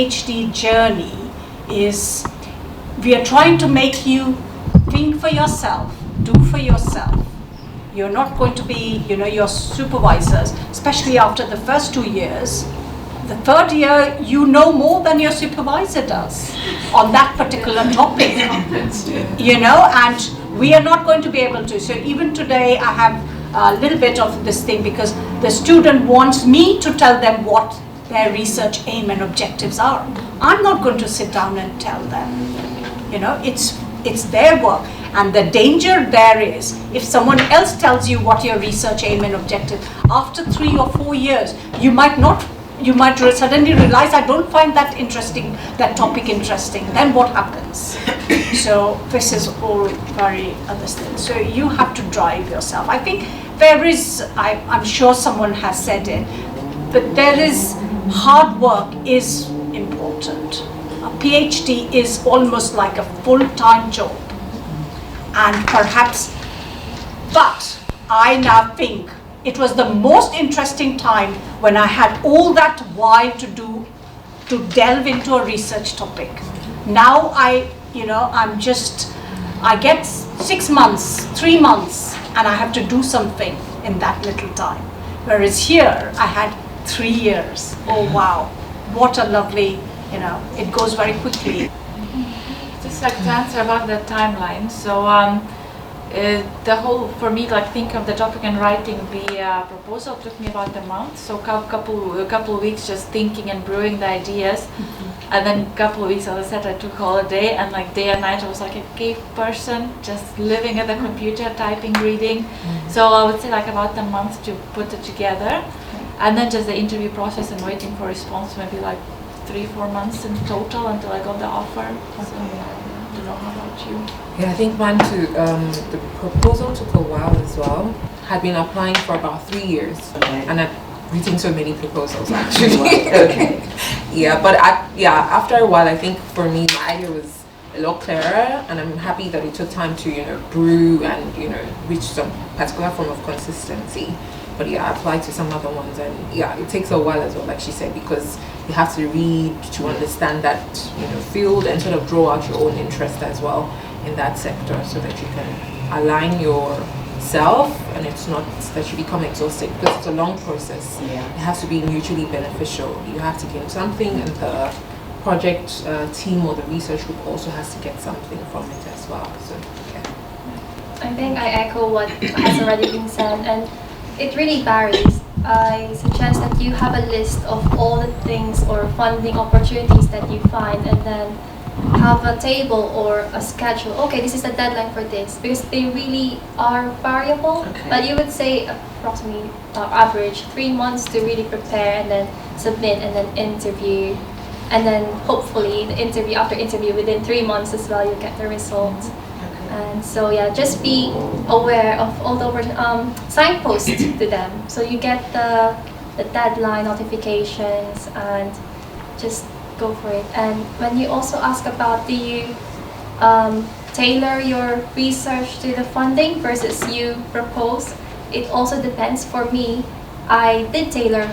PhD journey is we are trying to make you think for yourself, do for yourself. You're not going to be, your supervisors, especially after the first 2 years. The third year, you know more than your supervisor does on that particular topic, and we are not going to be able to. So even today, I have a little bit of this thing because the student wants me to tell them what their research aim and objectives are. I'm not going to sit down and tell them. It's their work. And the danger there is, if someone else tells you what your research aim and objective, after 3 or 4 years, you might suddenly realize, I don't find that topic interesting. Then what happens? So this is all very other things. So you have to drive yourself. I think there is, I'm sure someone has said it, but there is, hard work is important. A PhD is almost like a full-time job. And perhaps, but I now think it was the most interesting time when I had all that while to delve into a research topic. Now I get 6 months, 3 months, and I have to do something in that little time. Whereas here, I had 3 years. Oh wow, what a lovely, it goes very quickly. Just like to answer about the timeline. So for me, think of the topic and writing the proposal took me about a month. So a couple of weeks just thinking and brewing the ideas, and then a couple of weeks, as I said, I took holiday, and day and night I was like a cave person, just living at the computer, typing, reading. So I would say about a month to put it together, and then just the interview process and waiting for response, maybe 3-4 months in total until I got the offer. So, I don't know, how about you? Yeah, I think mine too. The proposal took a while as well. Had been applying for about 3 years, and I've written so many proposals actually. Okay. Yeah, but after a while, I think for me, my idea was a lot clearer, and I'm happy that it took time to brew and reach some particular form of consistency. But I applied to some other ones, and it takes a while as well, like she said, because you have to read to understand that field and sort of draw out your own interest as well in that sector, so that you can align yourself, and it's not that you become exhausted, because it's a long process. It has to be mutually beneficial. You have to gain something, and the project team or the research group also has to get something from it as well. So I think I echo what has already been said, and it really varies. I suggest that you have a list of all the things or funding opportunities that you find, and then have a table or a schedule. Okay, this is the deadline for this, because they really are variable. Okay. But you would say approximately average 3 months to really prepare, and then submit, and then interview, and then hopefully the interview after interview within 3 months as well, you get the results. And so just be aware of all the signposts to them, so you get the deadline notifications, and just go for it. And when you also ask about, do you tailor your research to the funding versus you propose, it also depends. For me, I did tailor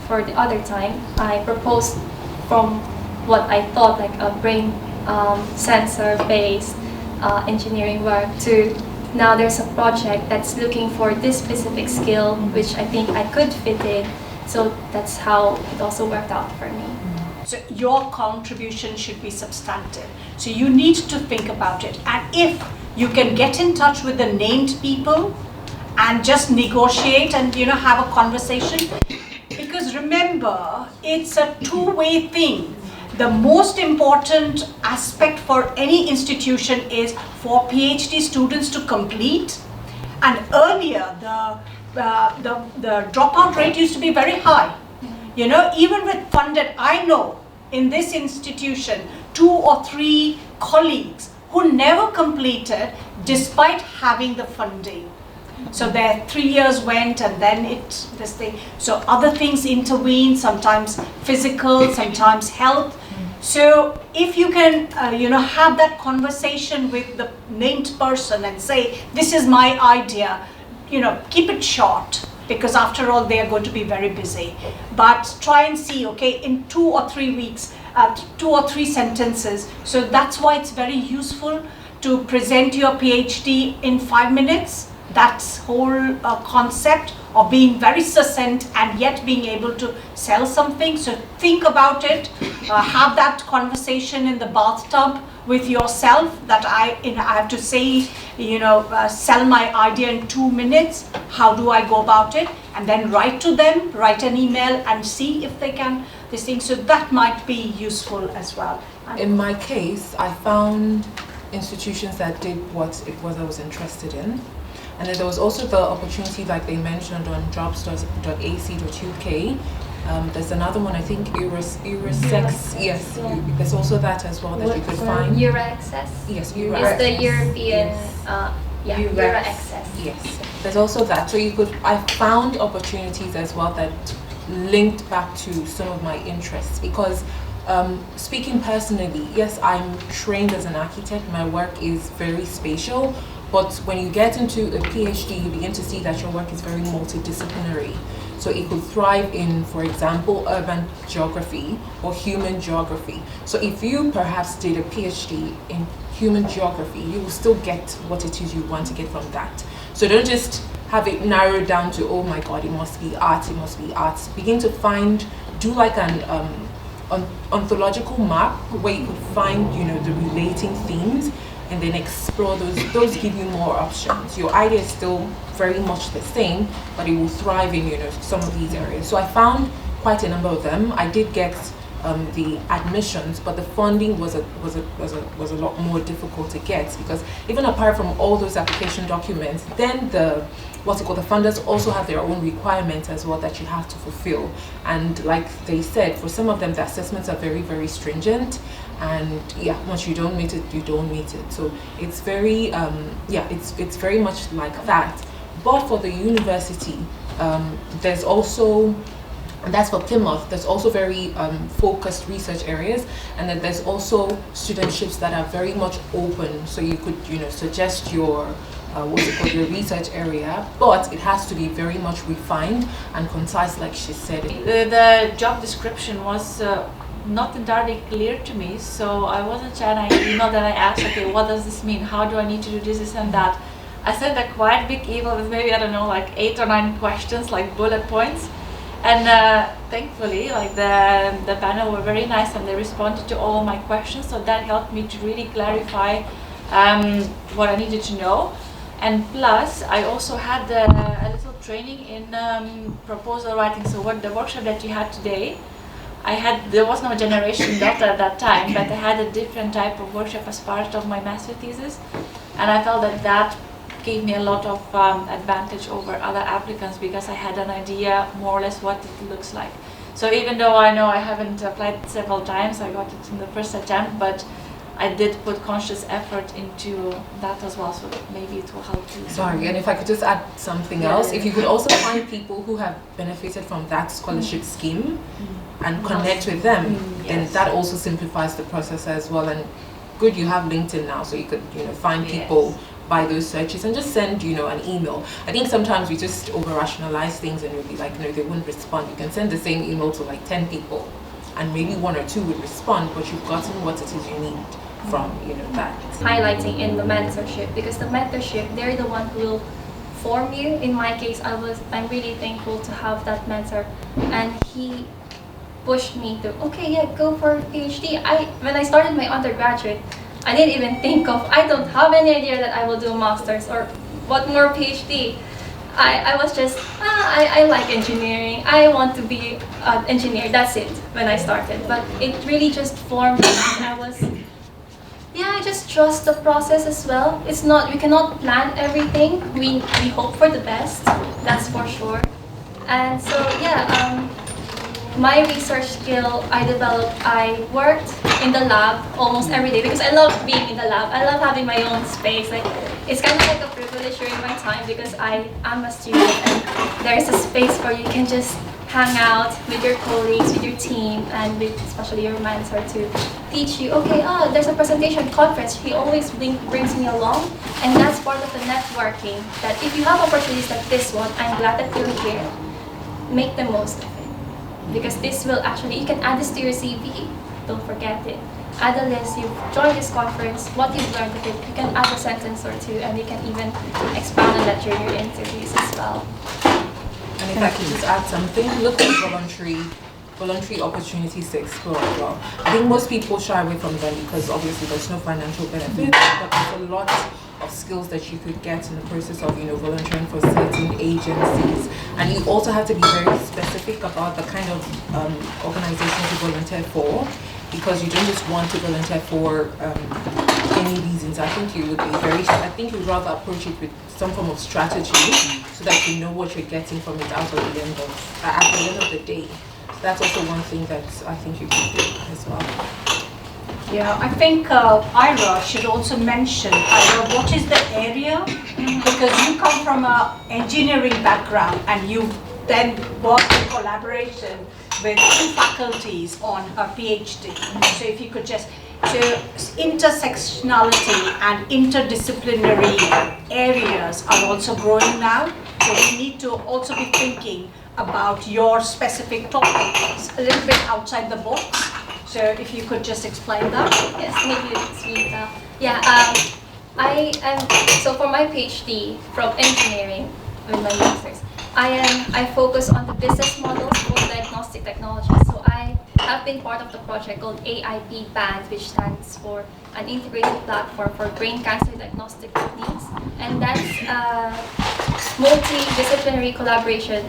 for the other time. I proposed from what I thought like a brain sensor based engineering work, to now there's a project that's looking for this specific skill, which I think I could fit in. So that's how it also worked out for me. So your contribution should be substantive. So you need to think about it. And if you can get in touch with the named people and just negotiate and have a conversation, because remember, it's a two-way thing. The most important aspect for any institution is for PhD students to complete. And earlier, the dropout rate used to be very high. Even with funded, I know in this institution 2 or 3 colleagues who never completed despite having the funding. So their 3 years went, and then this thing. So other things intervene, sometimes physical, sometimes health. So if you can, have that conversation with the named person and say, this is my idea, keep it short. because after all they are going to be very busy. But try and see, okay, in 2 or 3 weeks, 2 or 3 sentences. So that's why it's very useful to present your PhD in 5 minutes. That's whole concept of being very succinct and yet being able to sell something. So think about it, have that conversation in the bathtub with yourself that I have to say, sell my idea in 2 minutes. How do I go about it? And then write to them, write an email and see if they can, this thing. So that might be useful as well. In my case, I found institutions that did what it was I was interested in. And then there was also the opportunity, like they mentioned, on jobs.ac.uk. There's another one, I think, Eurosex. Yes, there's also that as well that you could find. Euraccess? Yes, It's the European, Euraccess. Euraccess. Yes, there's also that. So I found opportunities as well that linked back to some of my interests because speaking personally, yes, I'm trained as an architect. My work is very spatial. But when you get into a PhD, you begin to see that your work is very multidisciplinary. So it could thrive in, for example, urban geography or human geography. So if you perhaps did a PhD in human geography, you will still get what it is you want to get from that. So don't just have it narrowed down to, oh my God, it must be art, it must be arts. Begin to do like an ontological map where you could find, the relating themes and then explore those give you more options. Your idea is still very much the same, but it will thrive in some of these areas. So I found quite a number of them. I did get the admissions, but the funding was a lot more difficult to get because even apart from all those application documents, then the funders also have their own requirements as well that you have to fulfill. And like they said, for some of them, the assessments are very, very stringent. And yeah, once you don't meet it, you don't meet it. So it's very, it's very much like that. But for the university, there's also, and that's for Plymouth, there's also very focused research areas, and then there's also studentships that are very much open. So you could, suggest your your research area, but it has to be very much refined and concise, like she said. The job description was not entirely clear to me, so I wasn't sure, and I emailed and I asked, okay, what does this mean? How do I need to do this and that? I sent a quite big email with maybe, I don't know, like 8 or 9 questions, like bullet points. And thankfully, like the panel were very nice and they responded to all my questions, so that helped me to really clarify what I needed to know. And plus, I also had a little training in proposal writing. So what the workshop that you had today, there was no generation data at that time, but I had a different type of workshop as part of my master thesis, and I felt that gave me a lot of advantage over other applicants because I had an idea more or less what it looks like. So even though I know I haven't applied several times, I got it in the first attempt, but I did put conscious effort into that as well, so maybe it will help you. Sorry, and if I could just add something else, if you could also find people who have benefited from that scholarship scheme and connect with them, then that also simplifies the process as well. And good, you have LinkedIn now, so you could find people by those searches and just send an email. I think sometimes we just over rationalize things and you'll be like, no, they wouldn't respond. You can send the same email to like 10 people and maybe 1 or 2 would respond, but you've gotten what it is you need from that. Highlighting in the mentorship, because the mentorship, they're the one who will form you. In my case, I'm really thankful to have that mentor, and he pushed me to go for a PhD. When I started my undergraduate, I didn't even think of, I don't have any idea that I will do a master's or what more PhD. I was just, I like engineering, I want to be an engineer, that's it, when I started. But it really just formed me, and I just trust the process as well. It's not, we cannot plan everything, we hope for the best, that's for sure. And so my research skill I worked in the lab almost every day because I love being in the lab. I love having my own space. Like, it's kind of like a privilege during my time because I am a student and there's a space where you can just hang out with your colleagues, with your team, and with especially your mentor to teach you, there's a presentation conference. He always brings me along, and that's part of the networking, that if you have opportunities like this one, I'm glad that you're here, make the most of it. Because this will actually, you can add this to your CV, don't forget it. Add a list, you've joined this conference, what you've learned of it, you can add a sentence or two, and you can even expound on that during your interviews as well. And if I could just add something, look at voluntary opportunities to explore as well. I think most people shy away from them because obviously there's no financial benefit, but there's a lot of skills that you could get in the process of, volunteering for certain agencies. And you also have to be very specific about the kind of organizations you volunteer for, because you don't just want to volunteer for any reasons. I think you'd rather approach it with some form of strategy so that you know what you're getting from it at the end of the day. That's also one thing that I think you can do as well. Yeah, I think Ira should also mention, Ira, what is the area? Because you come from an engineering background and you then worked in collaboration with 2 faculties on her PhD. So if you could just, intersectionality and interdisciplinary areas are also growing now. So we need to also be thinking about your specific topics a little bit outside the box. So if you could just explain that. Yes, maybe it's Rita. Yeah, so for my PhD from engineering with my masters, I focus on the business models for diagnostic technology. So I have been part of the project called AIP BAME, which stands for an integrated platform for brain cancer diagnostic techniques. And that's multidisciplinary collaboration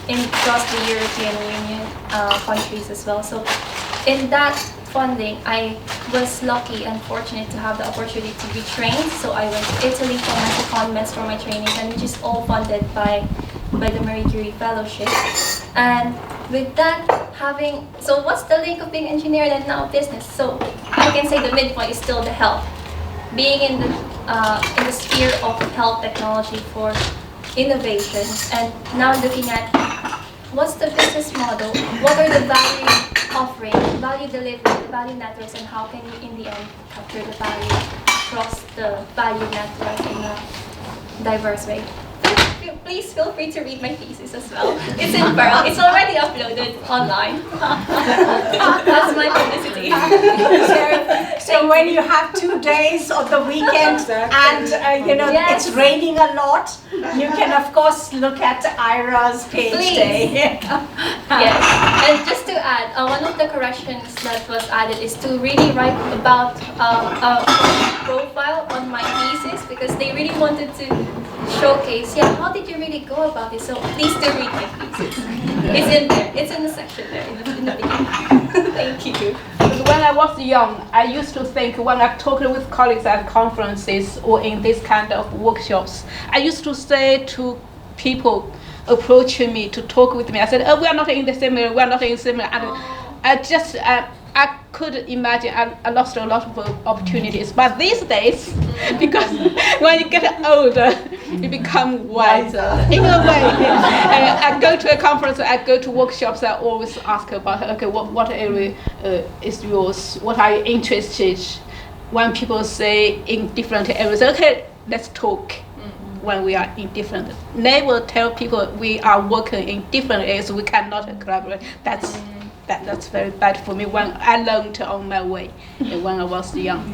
across the European Union countries as well. So in that funding, I was lucky and fortunate to have the opportunity to be trained. So I went to Italy for my secondments for my training, and which is all funded by the Marie Curie Fellowship. And with that, so what's the link of being engineer and now business? So I can say the midpoint is still the health. Being in the sphere of health technology for innovation, and now looking at what's the business model, what are the value offering, value delivery, the value networks, and how can you in the end capture the value across the value network in a diverse way. Please feel free to read my thesis as well. It's in Pearl. It's already uploaded online. That's my publicity. So when you have 2 days of the weekend and Yes. it's raining a lot, you can of course look at Ira's page Please. day. Yes, and just to add, one of the corrections that was added is to really write about a profile on my thesis, because they really wanted to showcase, how did you really go about it? So please do read my thesis. It's in there. It's in the section there in the beginning. Thank you. When I was young, I used to think when I talked with colleagues at conferences or in this kind of workshops, I used to say to people approaching me to talk with me, I said, we are not in the same area, we are not in the same area. And I could imagine I lost a lot of opportunities. But these days, because when you get older, you become wiser. In a way, I go to a conference, I go to workshops, I always ask about, what area is yours? What are you interested? When people say in different areas, let's talk. When we are in different, never tell people we are working in different areas, we cannot collaborate. That's very bad for me when I learned on my way when I was young.